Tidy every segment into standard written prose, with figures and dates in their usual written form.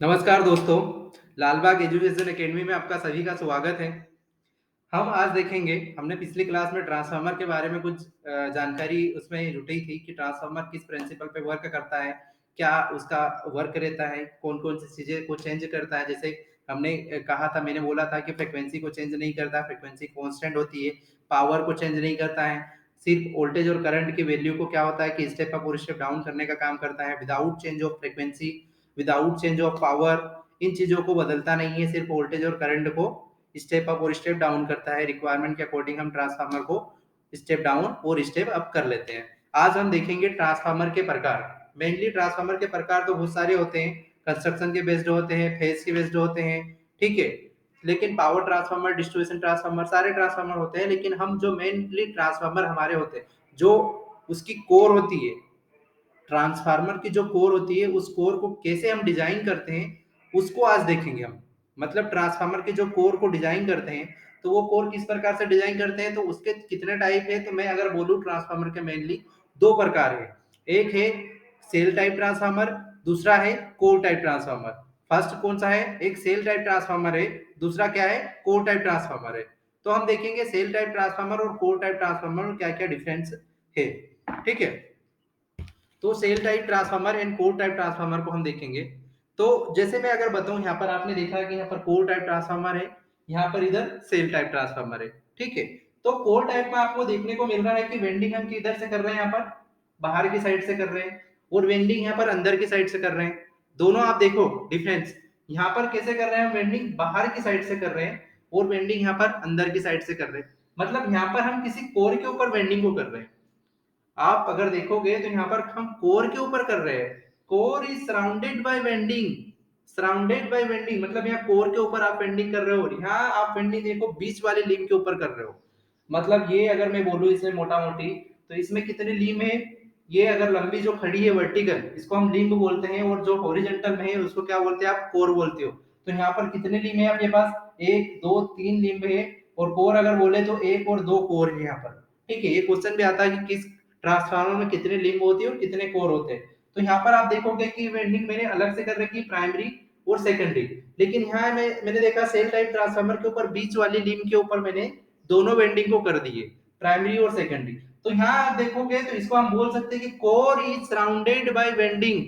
नमस्कार दोस्तों, Lalbagh education academy में आपका सभी का स्वागत है। हम आज देखेंगे, हमने पिछली क्लास में ट्रांसफ़ार्मर के बारे में कुछ जानकारी उसमें जुटी थी कि ट्रांसफ़ार्मर किस प्रिंसिपल पे वर्क करता है, क्या उसका वर्क रहता है, कौन-कौन सी चीज़ें को चेंज करता है। जैसे हमने कहा था, मैंने बोला था कि फ्रीक्वेंसी को चेंज नहीं करता, फ्रीक्वेंसी कांस्टेंट होती है, पावर को चेंज नहीं करता है, सिर्फ वोल्टेज और करंट की वैल्यू को क्या होता है कि स्टेप अप और स्टेप डाउन करने का काम करता है, without change of frequency, without change of power. इन चीज़ों को बदलता नहीं है, सिर्फ वोल्टेज और करंट को स्टेप अप और स्टेप डाउन करता है। रिक्वायरमेंट के अकॉर्डिंग हम ट्रांसफार्मर को स्टेप डाउन और स्टेप अप कर लेते हैं। आज हम देखेंगे ट्रांसफार्मर के प्रकार। मेनली ट्रांसफार्मर के प्रकार तो बहुत सारे होते हैं, कंस्ट्रक्शन के बेस्ड होते हैं, फेज के बेस्ड होते हैं, ठीक है। लेकिन पावर ट्रांसफार्मर, डिस्ट्रीब्यूशन ट्रांसफार्मर, सारे ट्रांसफार्मर होते हैं, लेकिन हम जो मेनली ट्रांसफार्मर हमारे होते हैं, जो उसकी कोर होती है, ट्रांसफार्मर की जो कोर होती है, उस कोर को कैसे हम डिजाइन करते हैं, उसको आज देखेंगे हम। मतलब ट्रांसफार्मर की जो कोर को डिजाइन करते हैं, तो वो कोर किस प्रकार से डिजाइन करते हैं, तो उसके कितने टाइप है। तो मैं अगर बोलूं, ट्रांसफार्मर के मेनली दो प्रकार है। एक है सेल टाइप ट्रांसफार्मर, दूसरा है कोर टाइप ट्रांसफार्मर। फर्स्ट कौन सा है? एक सेल टाइप ट्रांसफार्मर है, दूसरा क्या है? कोर टाइप ट्रांसफार्मर है। तो हम देखेंगे सेल टाइप ट्रांसफार्मर और कोर टाइप ट्रांसफार्मर में क्या क्या डिफरेंस है, ठीक है। तो shell type transformer and core type transformer को हम देखेंगे। तो जैसे मैं अगर बताऊं, यहाँ पर आपने देखा कि यहाँ पर कोर टाइप ट्रांसफार्मर है, यहाँ पर इधर सेल टाइप ट्रांसफार्मर है, ठीक है। तो कोर टाइप में आपको देखने को मिल रहा है कि वेंडिंग हम किधर से कर रहे हैं, यहाँ पर बाहर की साइड से कर रहे हैं, और वेंडिंग यहाँ पर अंदर की साइड से कर रहे हैं। दोनों आप देखो डिफरेंस, यहाँ पर कैसे कर रहे हैं, वेंडिंग बाहर की साइड से कर रहे हैं, और वेंडिंग यहाँ पर अंदर की साइड से कर रहे हैं। मतलब यहाँ पर हम किसी कोर के ऊपर वेंडिंग को कर रहे हैं। आप अगर देखोगे तो यहाँ पर हम कोर के ऊपर कर रहे हैं। Core is surrounded by vending, surrounded by vending, मतलब यहाँ कोर के ऊपर आप वेंडिंग कर रहे हो, और यहाँ आप वेंडिंग देखो बीच वाले लिंब के ऊपर कर रहे हो। मतलब ये अगर मैं बोलूं इसे मोटा मोटी, तो इसमें कितने लिंब है? ये अगर लंबी जो खड़ी है वर्टिकल, इसको हम लिंब बोलते हैं, और जो हॉरिजॉन्टल में है उसको क्या बोलते हैं? आप कोर बोलते हो। तो यहाँ पर कितने लिंब है आपके पास? एक दो तीन लिंब है। और कोर अगर बोले तो एक और दो कोर है यहाँ पर, ठीक है। ये क्वेश्चन भी आता है कि किस ट्रांसफार्मर में कितने लिंब होती है और कितने कोर होते हैं। तो यहाँ पर आप देखोगे कि वेंडिंग मैंने अलग से कर रखी, प्राइमरी और सेकेंडरी। लेकिन यहाँ मैंने देखा सेल टाइप ट्रांसफार्मर के ऊपर बीच वाली लिंब के ऊपर मैंने दोनों वेंडिंग को कर दिए, प्राइमरी और सेकेंडरी। तो यहाँ आप देखोगे तो इसको हम बोल सकते हैं कि core is surrounded by vending.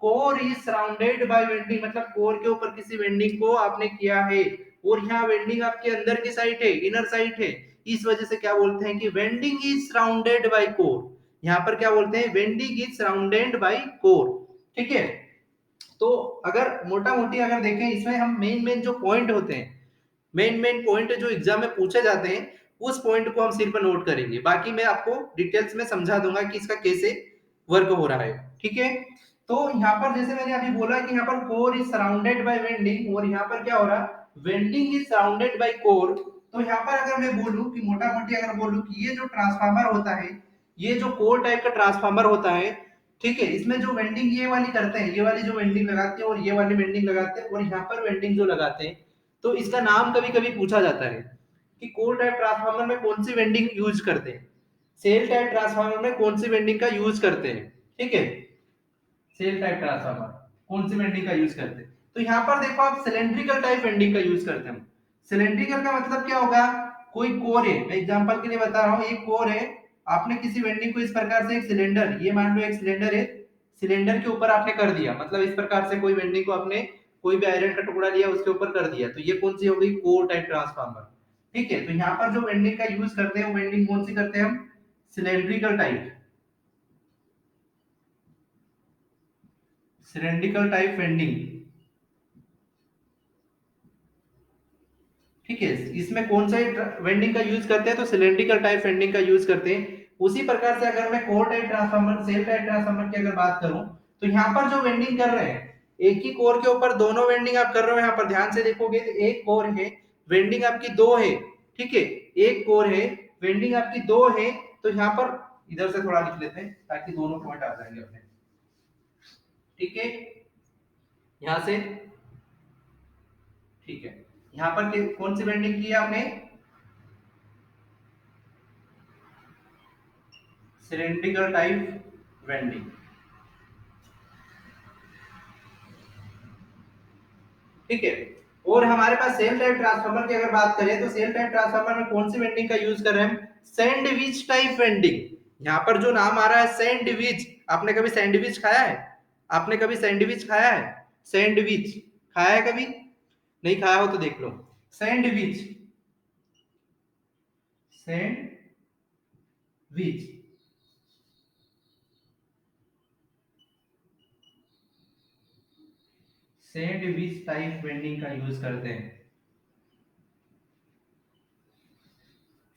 Core is surrounded by vending, मतलब कोर के ऊपर किसी वेंडिंग को आपने किया है, और यहाँ वेंडिंग आपके अंदर की साइड है, इनर साइड है। इस वजह से क्या बोलते हैं कि vending is surrounded by core. यहाँ पर क्या बोलते हैं? Vending is surrounded by core, ठीक है। तो अगर मोटा मोटी अगर देखें, इसमें हम मेन मेन जो पॉइंट होते हैं, मेन मेन पॉइंट जो एग्जाम में पूछे जाते हैं, उस पॉइंट को हम सिर पर नोट करेंगे। बाकी मैं आपको डिटेल्स में समझा दूंगा कि इसका कैसे वर्क हो रहा है, ठीक है। तो यहाँ पर जैसे मैंने अभी बोला कि यहाँ पर core is surrounded by vending, और यहाँ पर क्या हो रहा? Vending is surrounded by core. तो यहाँ पर अगर मैं बोलूं कि मोटा मोटी अगर बोलूं कि ये जो ट्रांसफार्मर होता है, ये जो कोर टाइप का ट्रांसफार्मर होता है, ठीक है, इसमें जो वेंडिंग ये वाली करते हैं, ये वाली जो वेंडिंग लगाते हैं और ये वाली वेंडिंग लगाते हैं, और यहाँ पर वेंडिंग जो लगाते हैं, तो इसका नाम कभी कभी पूछा जाता है कि कोर टाइप ट्रांसफार्मर में कौन सी वेंडिंग यूज करते हैं, सेल टाइप ट्रांसफार्मर में कौन सी वेंडिंग का यूज करते हैं, ठीक है। सेल टाइप ट्रांसफार्मर कौन सी वेंडिंग का यूज करते हैं? तो यहाँ पर देखो आप सिलेंड्रिकल टाइप वेंडिंग का यूज करते हैं। सिलेंड्रिकल का मतलब क्या होगा? कोई कोर है, मैं एग्जांपल के लिए बता रहा हूँ, एक कोर है, आपने किसी वेंडिंग को इस प्रकार से, एक सिलेंडर, ये मान लो एक सिलेंडर है, सिलेंडर के ऊपर आपने कर दिया, मतलब इस प्रकार से कोई वेंडिंग को आपने कोई भी आयरन का टुकड़ा लिया उसके ऊपर कर दिया, तो ये कौन सी हो गई? कोर टाइप ट्रांसफार्मर, ठीक है। तो यहाँ पर जो वेंडिंग का यूज करते हैं वो वेंडिंग कौन सी करते हैं हम? Cylindrical type, cylindrical type vending, ठीक है। इसमें कौन सा वेंडिंग का यूज करते हैं? तो सिलेंड्रिकल टाइप वेंडिंग का यूज करते हैं। उसी प्रकार से अगर मैं core type transformer, shell type transformer की अगर बात करूं, तो यहाँ पर जो वेंडिंग कर रहे हैं, एक ही कोर के ऊपर दोनों वेंडिंग आप कर रहे हो। यहाँ पर ध्यान से देखोगे तो एक कोर है, वेंडिंग आपकी दो है, ठीक है। एक कोर है, वेंडिंग आपकी दो है। तो यहाँ पर इधर से थोड़ा लिख लेते हैं ताकि दोनों पॉइंट आ जाएंगे अपने, ठीक है, यहाँ से, ठीक है। यहाँ पर कौन सी वेंडिंग की है आपने? सिलेंड्रिकल टाइप वेंडिंग, ठीक है। और हमारे पास सेल टाइप ट्रांसफार्मर की अगर बात करें तो सेल टाइप ट्रांसफार्मर में कौन सी वेंडिंग का यूज कर रहे हैं हम? Sandwich type vending. यहाँ पर जो नाम आ रहा है सैंडविच, आपने कभी सैंडविच खाया है? आपने कभी सैंडविच खाया है? सैंडविच खाया है कभी? नहीं खाया हो तो देख लो। Sandwich, sandwich sandwich type winding का यूज करते हैं।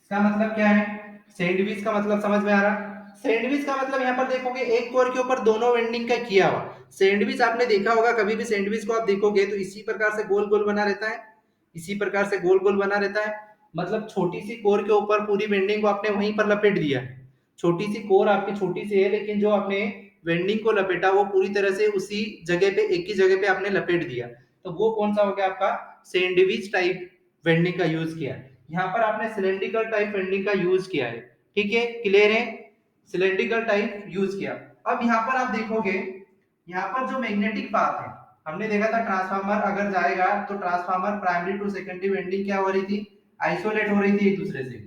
इसका मतलब क्या है? सैंडविच का मतलब समझ में आ रहा? सैंडविच का मतलब यहाँ पर देखोगे एक कोर के ऊपर दोनों वेंडिंग का किया हुआ। सैंडविच आपने देखा होगा, कभी भी सैंडविच को आप देखोगे तो इसी प्रकार से गोल गोल बना रहता है, इसी प्रकार से गोल गोल बना रहता है। मतलब छोटी सी कोर के ऊपर पूरी वेंडिंग को आपने वहीं पर लपेट दिया है। छोटी सी कोर आपकी छोटी सी है, लेकिन जो आपने वेंडिंग को लपेटा वो पूरी तरह से उसी जगह पे, एक ही जगह पे आपने लपेट दिया। तो वो कौन सा हो गया आपका? सैंडविच टाइप वेंडिंग का यूज किया है। यहाँ पर आपने सिलेंड्रिकल टाइप वेंडिंग का यूज किया है। ठीक है, क्लियर है? सिलेंड्रिकल टाइप यूज किया। अब यहाँ पर आप देखोगे, यहाँ पर जो मैग्नेटिक पाथ है, हमने देखा था ट्रांसफार्मर अगर जाएगा तो transformer primary to secondary winding क्या हो रही थी? आइसोलेट हो रही थी एक दूसरे से।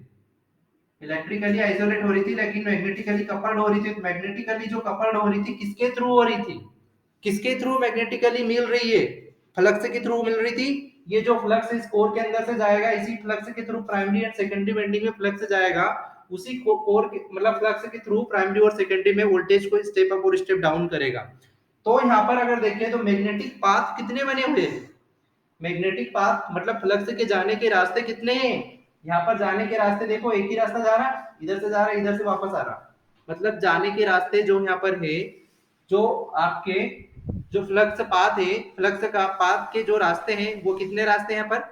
इलेक्ट्रिकली आइसोलेट हो रही थी लेकिन मैग्नेटिकली कपल्ड हो रही थी। मैग्नेटिकली जो कपल्ड हो रही थी किसके थ्रू हो रही थी? किसके थ्रू मैग्नेटिकली मिल रही है? फ्लक्स के थ्रू मिल रही थी। ये जो फ्लक्स इस कोर के अंदर से जाएगा, इसी फ्लक्स के through primary and secondary winding में फ्लक्स जाएगा। उसी कोर के मतलब फ्लक्स के थ्रू प्राइमरी और सेकेंडरी में वोल्टेज को स्टेप अप और स्टेप डाउन करेगा। तो यहाँ पर अगर देखें तो मैग्नेटिक पाथ कितने बने हुए हैं? मैग्नेटिक पाथ मतलब फ्लक्स के जाने के रास्ते कितने हैं? यहाँ पर जाने के रास्ते देखो, एक ही रास्ता जा रहा है, इधर से जा रहा है, इधर से वापस आ रहा। मतलब जाने के रास्ते जो यहाँ पर है, जो आपके जो फ्लक्स पाथ है, फ्लक्स का पाथ के जो रास्ते हैं वो कितने रास्ते हैं? यहाँ पर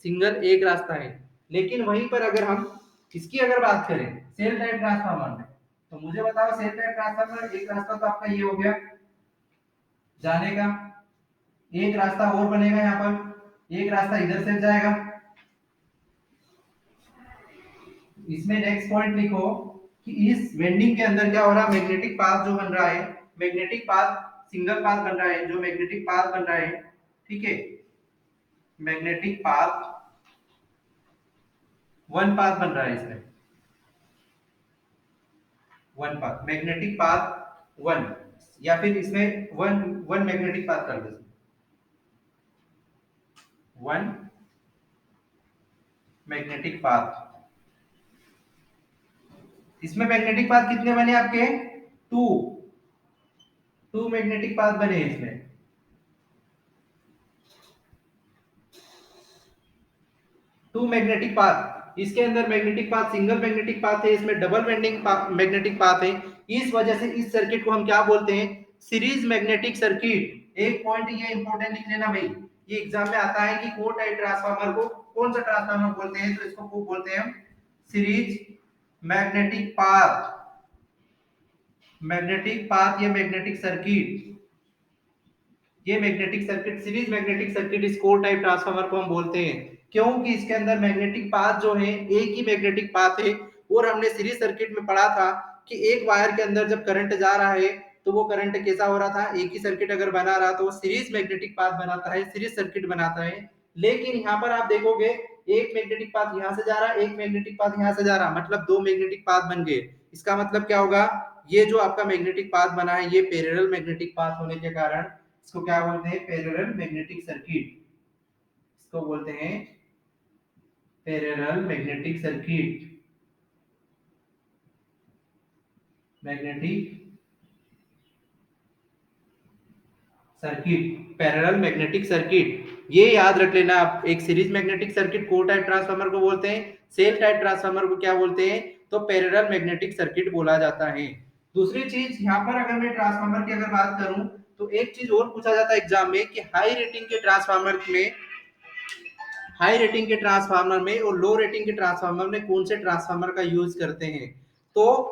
सिंगल एक रास्ता है। लेकिन वहीं पर अगर हम इसकी अगर बात करें सेल टाइप ट्रांसफार्मर में, तो मुझे बताओ सेल टाइप ट्रांसफार्मर एक रास्ता तो आपका ये हो गया जाने का, एक रास्ता और बनेगा यहाँ पर, एक रास्ता इधर से जाएगा। इसमें नेक्स्ट पॉइंट लिखो कि इस वेंडिंग के अंदर क्या हो रहा है? मैग्नेटिक पाथ जो बन रहा है, मैग्नेटिक पाथ सिंगल पाथ बन रहा है, जो मैग्नेटिक पाथ बन रहा है, ठीक है, मैग्नेटिक पाथ वन पाथ बन रहा है इसमें, one path magnetic path one, या फिर इसमें वन वन मैग्नेटिक पाथ कर दो, वन मैग्नेटिक पाथ। इसमें मैग्नेटिक पाथ कितने बने आपके? टू, टू मैग्नेटिक पाथ बने इसमें। टू मैग्नेटिक पाथ, इसके अंदर magnetic path single magnetic path है, इसमें डबल वेंडिंग मैग्नेटिक पाथ है। इस वजह से इस सर्किट को हम क्या बोलते हैं? Series magnetic circuit. एक पॉइंट ये इंपॉर्टेंट लिख लेना भाई, ये एग्जाम में आता है कि कोर टाइप ट्रांसफार्मर को कौन सा ट्रांसफार्मर बोलते हैं? तो इसको को बोलते हैं series magnetic path, magnetic path या मैग्नेटिक सर्किट। ये magnetic circuit, series magnetic circuit इस कोर टाइप ट्रांसफार्मर को हम बोलते हैं। क्योंकि इसके अंदर मैग्नेटिक पाथ जो है एक ही मैग्नेटिक पाथ है। और हमने सीरीज सर्किट में पढ़ा था कि एक वायर के अंदर जब करंट जा रहा है तो वो करंट कैसा हो रहा था? एक ही सर्किट अगर बना रहा तो वो सीरीज मैग्नेटिक पाथ बनाता है, सीरीज सर्किट बनाता है। लेकिन यहाँ पर आप देखोगे एक मैग्नेटिक पाथ यहाँ से जा रहा है, एक मैग्नेटिक पाथ यहाँ से जा रहा, मतलब दो मैग्नेटिक पाथ बन गए। इसका मतलब क्या होगा? ये जो आपका मैग्नेटिक पाथ बना है ये पैरेलल मैग्नेटिक पाथ होने के कारण इसको क्या बोलते हैं? Parallel magnetic circuit. इसको बोलते हैं parallel magnetic circuit, magnetic circuit, parallel magnetic circuit. ये याद रख लेना आप, एक series magnetic circuit core type transformer को बोलते हैं, सेल टाइप ट्रांसफार्मर को क्या बोलते हैं? तो पैरेलल मैग्नेटिक सर्किट बोला जाता है। दूसरी चीज यहाँ पर अगर मैं ट्रांसफार्मर की अगर बात करूं तो एक चीज और पूछा जाता है एग्जाम में कि हाई रेटिंग के ट्रांसफार्मर में, हाई रेटिंग के ट्रांसफार्मर में और लो रेटिंग के ट्रांसफार्मर में कौन से ट्रांसफार्मर का यूज करते हैं? तो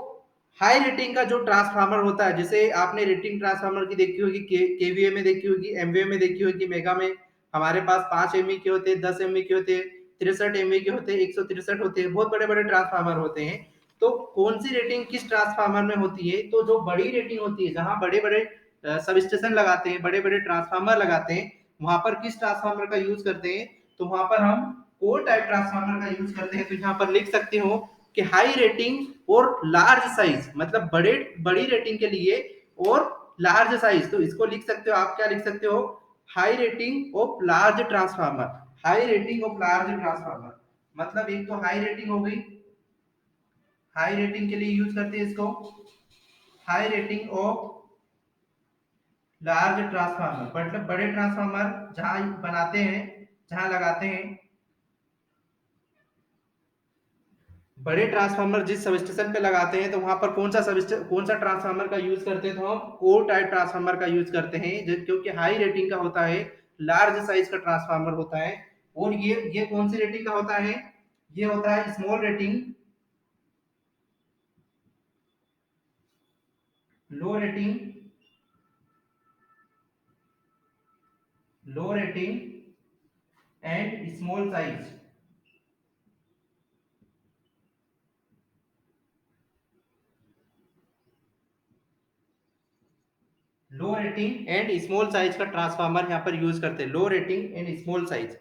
हाई रेटिंग का जो ट्रांसफार्मर होता है, जैसे आपने रेटिंग ट्रांसफार्मर की देखी होगी, केवीए में देखी होगी, एमवीए में देखी होगी, मेगा में हमारे पास 5 एमवी के होते हैं, 10 एमवी के होते हैं, 63 एमवी के होते हैं, 163 होते हैं, बहुत बड़े बड़े ट्रांसफार्मर होते हैं। तो कौन सी रेटिंग किस ट्रांसफार्मर में होती है? तो जो बड़ी रेटिंग होती है, जहां बड़े बड़े सब स्टेशन लगाते हैं, बड़े बड़े ट्रांसफार्मर लगाते हैं, वहां पर किस ट्रांसफार्मर का यूज करते हैं, तो वहां पर हम कोर टाइप ट्रांसफार्मर का यूज करते हैं। तो यहाँ पर लिख सकते हो कि हाई रेटिंग और लार्ज साइज, मतलब बड़ी रेटिंग के लिए और लार्ज साइज, तो इसको लिख सकते हो आप, क्या लिख सकते हो, high rating of large transformer. High rating of large transformer मतलब एक तो हाई रेटिंग हो गई, हाई रेटिंग के लिए यूज करते हैं इसको, high rating of large transformer मतलब बड़े ट्रांसफार्मर जहां बनाते हैं, जहां लगाते हैं, बड़े ट्रांसफार्मर जिस सब स्टेशन पे लगाते हैं, तो वहां पर कौन सा ट्रांसफार्मर का यूज करते हैं, तो हम कोर टाइप ट्रांसफार्मर का यूज करते हैं, क्योंकि हाई रेटिंग का होता है, लार्ज साइज का ट्रांसफार्मर होता है। और ये कौन सी रेटिंग का होता है, ये होता है small rating, low rating, low rating and small size. Low rating and small size का ट्रांसफार्मर यहाँ पर यूज करते हैं, low rating and small size,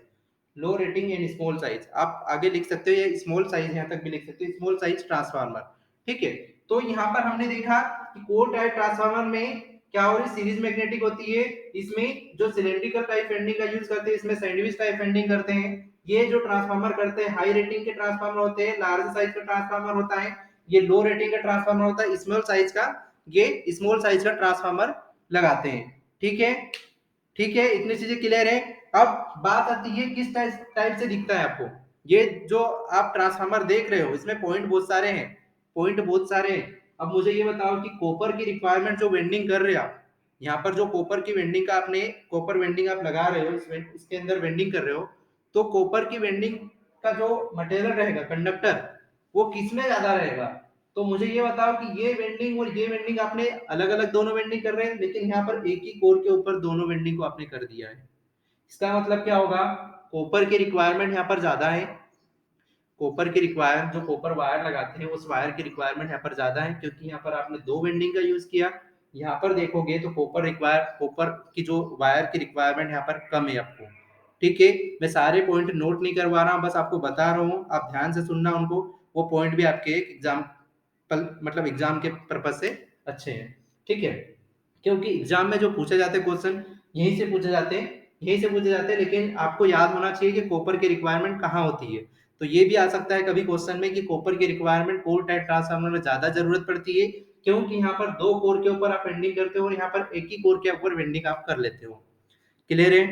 low rating and small size, आप आगे लिख सकते हो, ये स्मॉल साइज यहाँ तक भी लिख सकते हो, स्मॉल साइज ट्रांसफार्मर। ठीक है, तो यहाँ पर हमने देखा कि कोर टाइप ट्रांसफार्मर में क्या हो रही, सीरीज मैग्नेटिक होती है, इसमें जो सिलेंड्रिकल टाइप एंडिंग का यूज करते हैं, इसमें सैंडविच टाइप एंडिंग करते हैं। ये जो ट्रांसफार्मर करते हैं, हाई रेटिंग के ट्रांसफार्मर होते हैं, लार्ज साइज का ट्रांसफार्मर होता है, ये लो रेटिंग का ट्रांसफार्मर होता है, स्मॉल साइज का, ये स्मॉल साइज का ट्रांसफार्मर लगाते हैं। ठीक है, ठीक है, इतनी चीजें क्लियर है। अब बात आती है किस टाइप से दिखता है आपको, ये जो आप ट्रांसफार्मर देख रहे हो, इसमें पॉइंट बहुत सारे हैं, पॉइंट बहुत सारे हैं। अब मुझे ये बताओ कि कॉपर की रिक्वायरमेंट जो वेंडिंग कर रहे हो आप, यहाँ पर जो कॉपर की वेंडिंग का आपने कॉपर वेंडिंग आप लगा रहे हो, इसके अंदर वेंडिंग कर रहे हो, तो कॉपर की वेंडिंग का जो मटेरियल रहेगा, कंडक्टर, वो किसमें ज्यादा रहेगा, तो मुझे ये बताओ कि ये वेंडिंग और ये वेंडिंग आपने अलग अलग दोनों वेंडिंग कर रहे हैं, लेकिन यहाँ पर एक ही कोर के ऊपर दोनों वेंडिंग को आपने कर दिया है। इसका मतलब क्या होगा, कॉपर की रिक्वायरमेंट यहाँ पर ज्यादा है, कॉपर की रिक्वायरमेंट, जो कॉपर वायर लगाते हैं उस वायर की रिक्वायरमेंट यहाँ पर ज्यादा है, क्योंकि यहाँ पर आपने दो वेंडिंग का यूज किया। यहाँ पर देखोगे तो कॉपर की जो वायर की रिक्वायरमेंट यहाँ पर कम है आपको। ठीक है, मैं सारे पॉइंट नोट नहीं करवा रहा हूँ, बस आपको बता रहा हूँ, आप ध्यान से सुनना उनको, वो पॉइंट भी आपके एग्जाम मतलब एग्जाम के पर्पज से अच्छे हैं। ठीक है, क्योंकि एग्जाम में जो पूछे जाते हैं क्वेश्चन यहीं से पूछे जाते हैं, यहीं से पूछे जाते हैं, लेकिन आपको याद होना चाहिए कि कॉपर की रिक्वायरमेंट कहाँ होती है। तो ये भी आ सकता है कभी क्वेश्चन में कि कॉपर की रिक्वायरमेंट कोर टाइप ट्रांसफार्मर में ज्यादा जरूरत पड़ती है, क्योंकि यहाँ पर दो कोर के ऊपर आप वेंडिंग करते हो और यहाँ पर एक ही कोर के ऊपर वेंडिंग आप कर लेते हो। क्लियर है।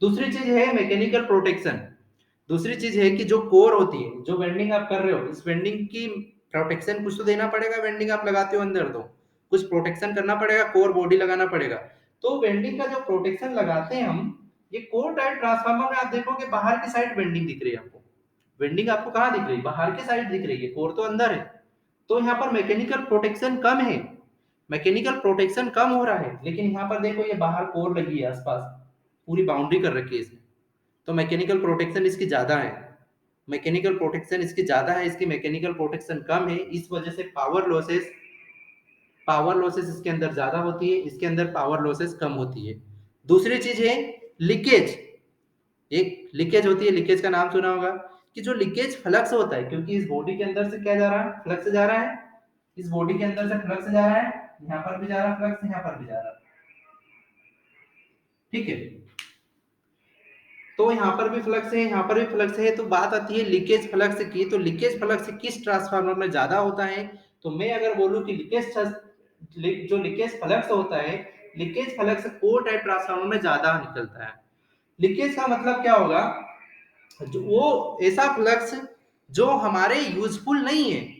दूसरी चीज है मैकेनिकल प्रोटेक्शन। दूसरी चीज है कि जो कोर होती है, जो वेंडिंग आप कर रहे हो, इस वेंडिंग की प्रोटेक्शन कुछ तो देना पड़ेगा, वेंडिंग आप लगाते हो अंदर तो कुछ प्रोटेक्शन करना पड़ेगा, कोर बॉडी लगाना पड़ेगा। तो वेंडिंग का जो प्रोटेक्शन लगाते हैं हम, ये कोर टाइप ट्रांसफार्मर में आप देखोगे बाहर की साइड वेंडिंग दिख रही है आपको, वेंडिंग आपको कहाँ दिख रही है, बाहर की साइड दिख रही है, कोर तो अंदर है। तो यहाँ पर मैकेनिकल प्रोटेक्शन कम है, मैकेनिकल प्रोटेक्शन कम हो रहा है, लेकिन यहाँ पर देखो ये बाहर कोर लगी है आसपास, पूरी बाउंड्री कर रखी है इसने, तो मैकेनिकल प्रोटेक्शन इसकी ज्यादा है, मैकेनिकल प्रोटेक्शन इसकी ज्यादा है, इसकी मैकेनिकल प्रोटेक्शन कम है, इस वजह से पावर लॉसेस इसके अंदर ज्यादा होती है, इसके अंदर पावर लॉसेस कम होती है। दूसरी चीज है लीकेज, एक लीकेज होती है, लीकेज का नाम सुना होगा, कि जो लीकेज फ्लक्स होता है, क्योंकि इस बॉडी के अंदर से क्या जा रहा है, फ्लक्स जा रहा है, इस बॉडी के अंदर से फ्लक्स जा रहा है, यहाँ पर भी जा रहा है फ्लक्स, यहाँ पर भी जा रहा है। ठीक है, तो यहाँ पर भी फ्लक्स है, यहाँ पर भी फ्लक्स है, तो बात आती है लीकेज फ्लक्स की, तो लीकेज फ्लक्स किस ट्रांसफार्मर में ज्यादा होता है, तो मैं अगर बोलूं कि जो लीकेज फ्लक्स होता है, leakage flux core type transformer में ज्यादा निकलता है। लीकेज का मतलब क्या होगा, जो वो ऐसा फ्लक्स जो हमारे यूजफुल नहीं है,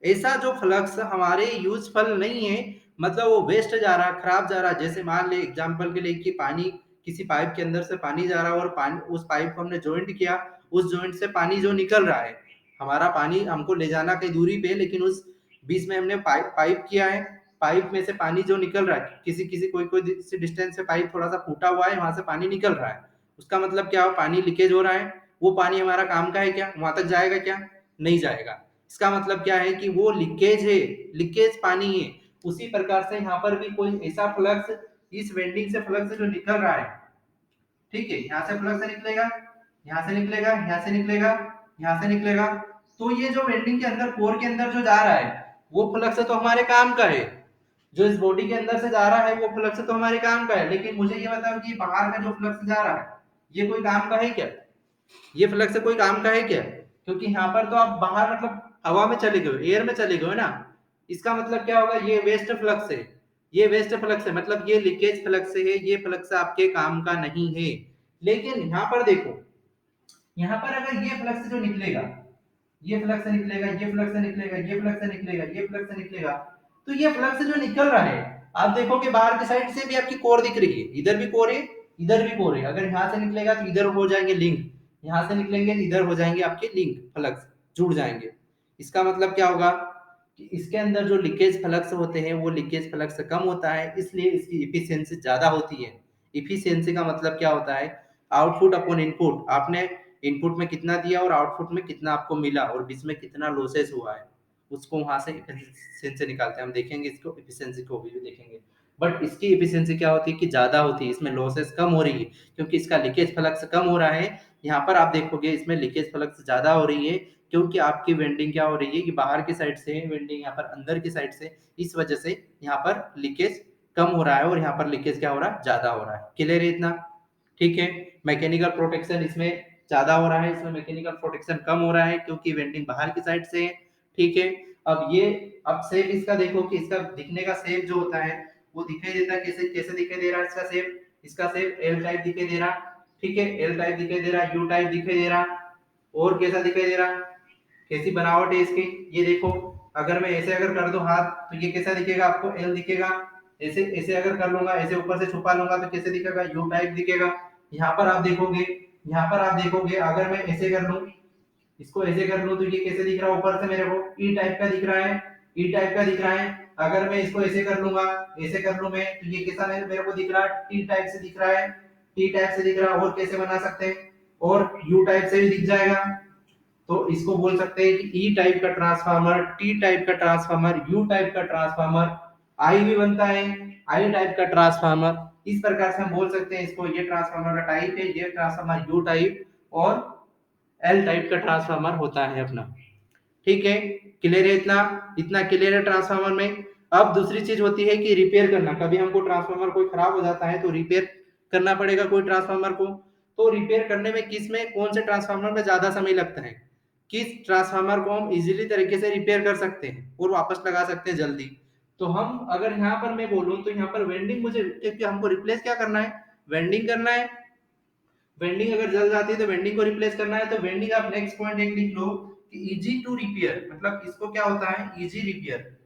ऐसा जो फ्लक्स हमारे यूजफुल नहीं है, मतलब वो वेस्ट जा रहा, खराब जा रहा, जैसे मान ले एग्जांपल के लिए कि पानी, किसी पाइप के अंदर से पानी जा रहा है और पानी, उस पाइप को हमने जॉइंट किया, उस जॉइंट से पानी जो निकल रहा है, हमारा पानी हमको ले जाना कहीं दूरी पे, लेकिन उस बीच में हमने पाइप पाइप किया है, पाइप में से पानी जो निकल रहा है, किसी किसी कोई कोई डिस्टेंस से पाइप थोड़ा सा फूटा हुआ है, वहां से पानी निकल रहा है, उसका मतलब क्या हो, पानी लीकेज हो रहा है, वो पानी हमारा काम का है क्या, वहां तक जाएगा क्या, नहीं जाएगा। इसका मतलब क्या है कि वो लीकेज है, लीकेज पानी है। उसी प्रकार से यहाँ पर भी कोई ऐसा फ्लक्स, इस वेंडिंग से फ्लक्स जो निकल रहा है, ठीक है, यहाँ से फ्लक्स निकलेगा, यहाँ से निकलेगा, यहाँ से निकलेगा, यहाँ से निकलेगा। तो ये जो वेल्डिंग के अंदर, कोर के अंदर जो जा रहा है, वो फ्लक्स तो हमारे काम का है। जो इस बॉडी के अंदर से जा रहा है वो फ्लक्स तो हमारे काम का है, लेकिन मुझे ये बताओ कि बाहर का जो फ्लक्स जा रहा है, ये कोई काम का है क्या? ये फ्लक्स कोई काम का है क्या? क्योंकि यहाँ पर तो आप बाहर मतलब हवा में चले गए, एयर में चले गए ना। इसका मतलब क्या होगा, ये वेस्ट फ्लक्स है, ये वेस्ट फ्लक्स है, मतलब ये लीकेज फ्लक्स है, ये फ्लक्स आपके काम का नहीं है। लेकिन यहाँ पर देखो, यहाँ पर अगर ये फ्लक्स जो निकलेगा, ये फ्लक्स निकलेगा, ये फ्लक्स निकलेगा, ये फ्लक्स निकलेगा, ये फ्लक्स निकलेगा, तो ये फ्लक्स जो निकल रहा है, आप देखो कि बाहर की साइड से भी आपकी कोर दिख रही है, इधर भी कोर है, इधर भी कोर है। अगर यहाँ से निकलेगा तो इधर हो जाएंगे लिंक, यहाँ से निकलेंगे तो इधर हो जाएंगे आपके लिंक, फ्लक्स जुड़ जाएंगे। इसका मतलब क्या होगा कि इसके अंदर जो लीकेज फ्लक्स होते हैं वो लीकेज फ्लक्स कम होता है, इसलिए इसकी इफिशियंसी ज्यादा होती है। इफिशियंसी का मतलब क्या होता है, आउटपुट अपॉन इनपुट, आपने इनपुट में कितना दिया और आउटपुट में कितना आपको मिला और बीच में कितना लॉसेस हुआ है, उसको वहां से एफिशिएंसी निकालते हैं। हम देखेंगे इसको, एफिशिएंसी को भी देखेंगे। बट इसकी एफिशिएंसी क्या होती है कि ज्यादा होती है, इसमें लॉसेस कम हो रही है क्योंकि इसका लीकेज फ्लक्स कम हो रहा है। यहाँ पर आप देखोगे इसमें लीकेज फ्लक्स ज्यादा हो रही है क्योंकि आपकी वेंडिंग क्या हो रही है कि बाहर की साइड से वेंडिंग यहाँ पर अंदर की साइड से, इस वजह से यहाँ पर लीकेज कम हो रहा है और यहाँ पर लीकेज क्या हो रहा है, ज्यादा हो रहा है। क्लियर है इतना? ठीक है। मैकेनिकल प्रोटेक्शन इसमें ज्यादा हो रहा है, इसमें मैकेनिकल प्रोटेक्शन कम हो रहा है क्योंकि वेंडिंग बाहर की साइड से है। ठीक है। अब ये, अब शेप इसका देखो कि इसका दिखने का शेप जो होता है वो दिखाई देता है, कैसे कैसे दिखाई दे रहा है इसका शेप, इसका शेप एल टाइप दिखाई दे रहा। ठीक है, एल टाइप दिखाई दे रहा, यू टाइप दिखाई दे रहा, और कैसा दिखाई दे रहा, कैसी बनावट है इसकी, ये देखो। अगर मैं ऐसे अगर कर दूं हाथ तो ये कैसा दिखेगा आपको, एल दिखेगा। ऐसे ऐसे अगर कर लूंगा, ऐसे ऊपर से छुपा लूंगा तो कैसे दिखेगा, यू टाइप दिखेगा। यहाँ पर आप देखोगे, यहाँ पर आप देखोगे अगर मैं ऐसे कर लूं, इसको ऐसे कर लूं तो ये कैसे दिख रहा है, ऊपर से मेरे को ई टाइप का दिख रहा है, ई टाइप का दिख रहा है। अगर मैं इसको ऐसे कर लूंगा, ऐसे कर लूं मैं, तो ये कैसा मेरे को दिख रहा है, टी टाइप से दिख रहा है, टी टाइप से दिख रहा है। और कैसे बना सकते हैं, और यू टाइप से भी दिख जाएगा। तो इसको बोल सकते हैं कि ई टाइप का ट्रांसफार्मर, टी टाइप का ट्रांसफार्मर, यू टाइप का ट्रांसफार्मर, आई भी बनता है, आई टाइप का ट्रांसफार्मर। इस प्रकार से हम बोल सकते हैं इसको, ये ट्रांसफार्मर का टाइप है, ये ट्रांसफार्मर यू टाइप और एल टाइप का ट्रांसफार्मर होता है अपना। ठीक है, क्लियर है इतना? इतना क्लियर है ट्रांसफार्मर में। अब दूसरी चीज होती है कि रिपेयर करना। कभी हमको ट्रांसफार्मर कोई खराब हो जाता है तो रिपेयर करना पड़ेगा कोई ट्रांसफार्मर को। तो रिपेयर करने में किस में, कौन से ट्रांसफार्मर में ज्यादा समय लगता है, किस ट्रांसफार्मर को हम इजीली तरीके से रिपेयर कर सकते हैं और वापस लगा सकते हैं जल्दी। तो हम अगर यहाँ पर मैं बोलूँ तो यहाँ पर वेंडिंग, मुझे क्योंकि हमको रिप्लेस क्या करना है, वेंडिंग करना है। वेंडिंग अगर जल जाती है तो वेंडिंग को रिप्लेस करना है। तो वेंडिंग आप नेक्स्ट पॉइंट एक लिख लो कि इजी टू रिपेयर, मतलब इसको क्या होता है, इजी रिपेयर।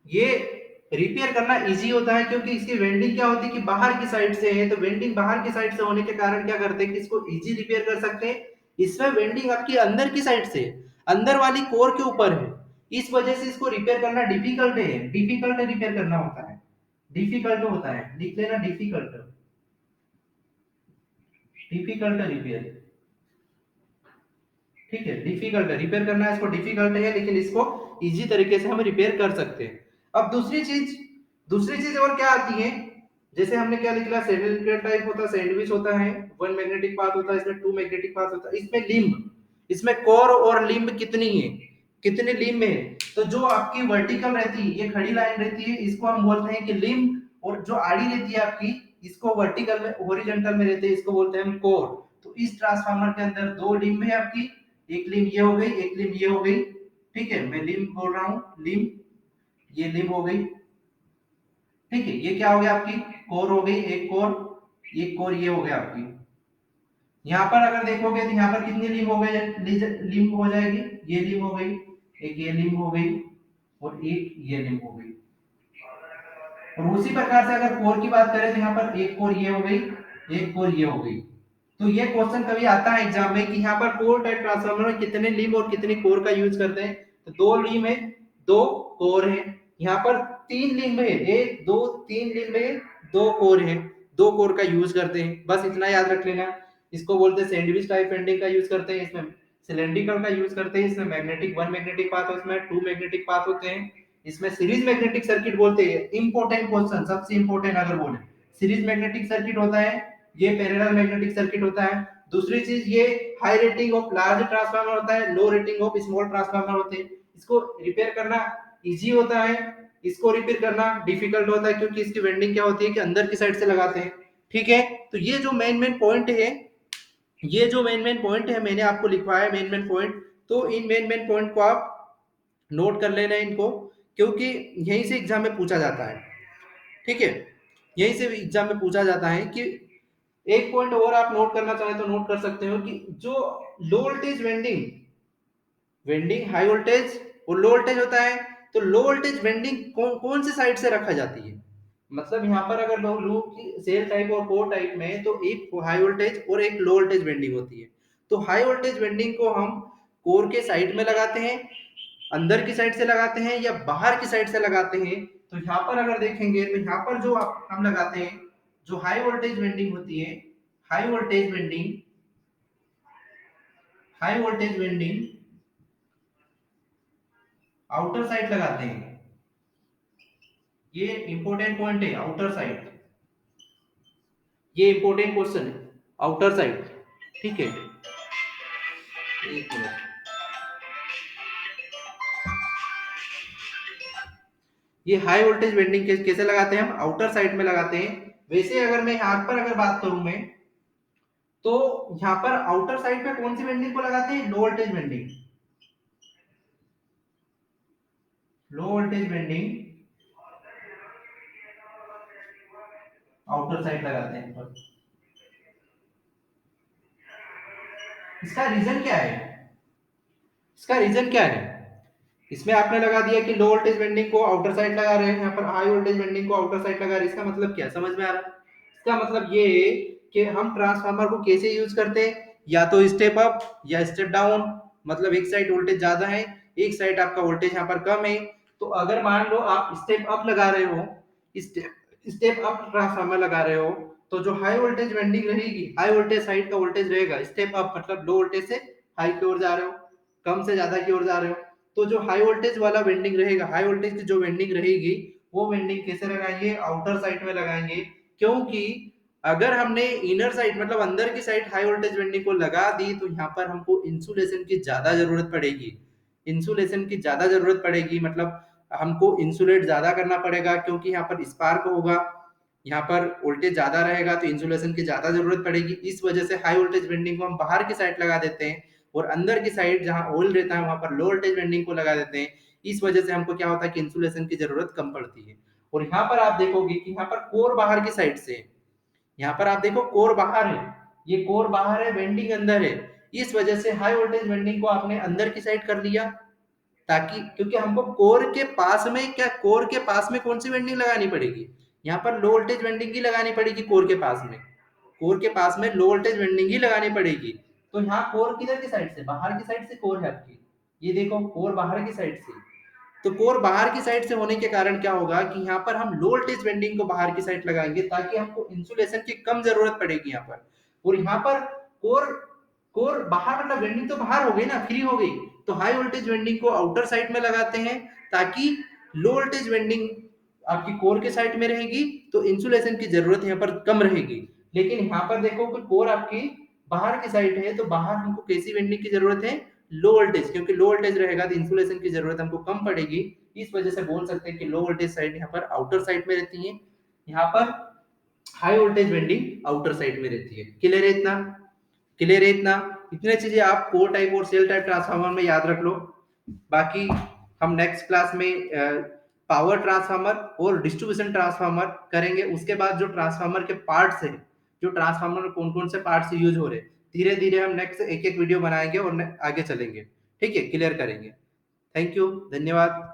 ये रिपेयर करना इजी होता है क्योंकि इसकी वेंडिंग क्या होती है कि बाहर की साइड से है, तो वेंडिंग बाहर की साइड से होने के कारण क्या करते हैं कि इसको इजी रिपेयर कर सकते हैं। इसमें वेंडिंग आपकी अंदर की साइड से, अंदर वाली कोर के ऊपर है, इस वजह से इसको रिपेयर करना डिफिकल्ट है, डिफिकल्ट रिपेयर करना होता है, डिफिकल्ट होता है, लिख लेना डिफिकल्ट, डिफिकल्ट रिपेयर। ठीक है, डिफिकल्ट है रिपेयर करना, इसको डिफिकल्ट है, लेकिन इसको इजी तरीके से हम रिपेयर कर सकते हैं। अब दूसरी चीज और क्या आती है, जैसे हमने क्या लिखा, सैंडविच टाइप होता है, सैंडविच होता है, वन मैग्नेटिक पाथ होता है, इसमें टू मैग्नेटिक पाथ होता है, इसमें लिम्ब, इसमें कोर और लिम्ब कितनी है, कितने लिम्ब है। तो जो आपकी वर्टिकल रहती है, ये खड़ी लाइन रहती है, इसको हम बोलते हैं कि लिम्ब, और जो आड़ी रहती है आपकी, इसको वर्टिकल में, हॉरिजॉन्टल में रहते हैं, इसको बोलते हैं हम कोर। तो इस ट्रांसफार्मर के अंदर दो लिम्ब है आपकी, एक लिम्ब ये हो गई, एक लिम्ब ये हो गई। ठीक है, मैं लिम्ब बोल रहा हूँ, लिम्ब, ये लिम्ब हो गई। ठीक है, ये क्या हो गया आपकी, कोर हो गई, एक कोर ये हो गया आपकी। यहाँ पर अगर देखोगे तो यहाँ पर कितनी लिम्ब हो गए, लिम्ब हो जाएगी, ये लिम्ब हो गई, एक ये लिम्ब हो गई, और एक ये लिम्ब हो गई। और उसी प्रकार से अगर कोर की बात करें तो यहाँ पर एक कोर ये हो गई, एक कोर ये हो गई। तो ये क्वेश्चन कभी आता है एग्जाम में कि यहाँ पर कोर टाइप ट्रांसफार्मर में कितने लिम्ब और कितने कोर का यूज करते हैं, तो दो लिम्ब है, दो कोर है। यहाँ पर तीन लिम्ब है, एक दो तीन लिम्ब है, दो कोर है, दो कोर का यूज करते हैं, बस इतना याद रख लेना। इसको बोलते हैं सैंडविच टाइप एंडिंग का यूज करते हैं, इसमें सिलेंड्रिकल का यूज करते हैं, इसमें मैग्नेटिक, वन मैग्नेटिक पाथ, उसमें टू मैग्नेटिक पाथ होते हैं। इसमें सीरीज मैग्नेटिक सर्किट बोलते हैं। इंपॉर्टेंट क्वेश्चन, सबसे इंपॉर्टेंट अगर बोले, सीरीज मैग्नेटिक सर्किट होता है, ये पैरेलल मैग्नेटिक सर्किट होता है। दूसरी चीज, ये high rating of large transformer होता है, लो रेटिंग ऑफ स्मॉल ट्रांसफार्मर होते हैं। इसको रिपेयर करना इजी होता है, इसको रिपेयर करना डिफिकल्ट होता है, क्योंकि इसकी वेंडिंग क्या होती है कि अंदर की साइड से लगाते हैं। ठीक है, तो ये जो मेन मेन पॉइंट है, ये जो मेन मेन पॉइंट है मैंने आपको लिखवाया मेन मेन पॉइंट, तो इन मेन मेन पॉइंट को आप नोट कर लेना इनको, क्योंकि यहीं से एग्जाम में पूछा जाता है। ठीक है, यहीं से एग्जाम में पूछा जाता है कि एक पॉइंट और आप नोट करना चाहें तो नोट कर सकते हो कि जो low voltage vending, vending high voltage और लो वोल्टेज होता है, तो लो वोल्टेज वेंडिंग कौन सी साइड से रखा जाती है। मतलब यहाँ पर अगर लोग लूप की सेल टाइप और कोर टाइप में, तो एक हाई वोल्टेज और एक लो वोल्टेज वेंडिंग होती है। तो हाई वोल्टेज वेंडिंग को हम कोर के साइड में लगाते हैं, अंदर की साइड से लगाते हैं या बाहर की साइड से लगाते हैं। तो यहाँ पर अगर देखेंगे तो यहाँ पर जो हम लगाते हैं, जो हाई वोल्टेज वेंडिंग होती है, high voltage vending, high voltage vending outer side लगाते हैं। ये इंपॉर्टेंट पॉइंट है, आउटर साइड, ये इंपॉर्टेंट क्वेश्चन है, आउटर साइड। ठीक है, एक मिनट, ये हाई वोल्टेज वेंडिंग कैसे लगाते हैं, हम आउटर साइड में लगाते हैं। वैसे अगर मैं यहाँ पर अगर बात करूं मैं, तो यहाँ पर आउटर साइड पे कौन सी वेंडिंग को लगाते हैं, low voltage vending, low voltage vending outer side लगाते हैं पर। इसका रीजन क्या है, इसका रीजन क्या है, इसमें आपने लगा दिया कि लो वोल्टेज वेंडिंग को आउटर साइड लगा रहे हैं, यहाँ पर हाई वोल्टेज वेंडिंग को आउटर साइड लगा रहे हैं। इसका मतलब क्या, समझ में आ रहा है? इसका मतलब ये है कि हम ट्रांसफार्मर को कैसे यूज करते हैं, या तो स्टेप अप या स्टेप डाउन। मतलब एक साइड वोल्टेज ज्यादा है, एक साइड आपका वोल्टेज यहाँ पर कम है। तो अगर मान लो आप स्टेप अप लगा रहे हो, स्टेप स्टेप अप ट्रांसफार्मर लगा रहे हो, तो जो हाई वोल्टेज वेंडिंग रहेगी, हाई वोल्टेज साइड का वोल्टेज रहेगा स्टेप अप, मतलब लो वोल्टेज से हाई की ओर जा रहे हो, कम से ज्यादा की ओर जा रहे हो। तो जो हाई वोल्टेज वाला वेंडिंग रहेगा, हाई वोल्टेज की जो वेंडिंग रहेगी, वो वेंडिंग कैसे लगाएंगे, आउटर साइड में लगाएंगे। क्योंकि अगर हमने इनर साइड मतलब अंदर की साइड हाई वोल्टेज वेंडिंग को लगा दी, तो यहाँ पर हमको इंसुलेशन की ज्यादा जरूरत पड़ेगी, इंसुलेशन की ज्यादा जरूरत पड़ेगी, मतलब हमको इंसुलेट ज्यादा करना पड़ेगा, क्योंकि यहाँ पर स्पार्क होगा, यहाँ पर वोल्टेज ज्यादा रहेगा, तो इंसुलेशन की ज्यादा जरूरत पड़ेगी। इस वजह से हाई वोल्टेज वेंडिंग को हम बाहर की साइड लगा देते हैं, और अंदर की साइड जहां ऑयल रहता है वहां पर लो वोल्टेज वेंडिंग को लगा देते हैं। इस वजह से हमको क्या होता है कि इंसुलेशन की जरूरत कम पड़ती है। और यहाँ पर आप देखोगे कि यहाँ पर कोर बाहर की साइड से, यहाँ पर आप देखो कोर बाहर है, ये कोर बाहर है, वेंडिंग अंदर है। इस वजह से हाई वोल्टेज वेंडिंग को आपने अंदर की साइड कर लिया, ताकि क्योंकि हमको कोर के पास में क्या, कोर के पास में कौन सी वेंडिंग लगानी पड़ेगी, यहाँ पर लो वोल्टेज वेंडिंग ही लगानी पड़ेगी कोर के पास में, कोर के पास में लो वोल्टेज वेंडिंग ही लगानी पड़ेगी। तो यहाँ कोर किधर की साइड से, बाहर की साइड से कोर है आपकी, ये देखो कोर बाहर की साइड से। तो कोर बाहर की साइड से होने के कारण क्या होगा कि यहाँ पर हम लो वोल्टेज वेंडिंग को बाहर की साइड लगाएंगे, ताकि हमको इंसुलेशन की कम जरूरत पड़ेगी यहाँ पर। और यहाँ पर कोर, कोर बाहर मतलब वेंडिंग तो बाहर हो गई ना, फ्री हो गई, तो हाई वोल्टेज वेंडिंग को आउटर साइड में लगाते हैं, ताकि लो वोल्टेज वेंडिंग आपकी कोर के साइड में रहेगी, तो इंसुलेशन की जरूरत यहाँ पर कम रहेगी। लेकिन यहाँ पर देखो कि कोर आपकी बाहर की साइड है, तो बाहर हमको कैसी वेंडिंग की जरूरत है, लो वोल्टेज, क्योंकि लो वोल्टेज रहेगा तो इंसुलेशन की जरूरत हमको कम पड़ेगी। इस वजह से बोल सकते हैं कि लो वोल्टेज साइड यहाँ पर आउटर साइड में रहती है, यहाँ पर high voltage vending outer side में रहती है। क्लियर है इतना, क्लियर है इतना, इतने चीजें आप कोर टाइप और सेल टाइप ट्रांसफार्मर में याद रख लो। बाकी हम नेक्स्ट क्लास में पावर ट्रांसफार्मर और डिस्ट्रीब्यूशन ट्रांसफार्मर करेंगे। उसके बाद जो ट्रांसफार्मर के पार्ट्स हैं, जो ट्रांसफार्मर में कौन कौन से पार्ट्स यूज हो रहे हैं, धीरे धीरे हम नेक्स्ट एक एक वीडियो बनाएंगे और आगे चलेंगे। ठीक है, क्लियर करेंगे। थैंक यू, धन्यवाद।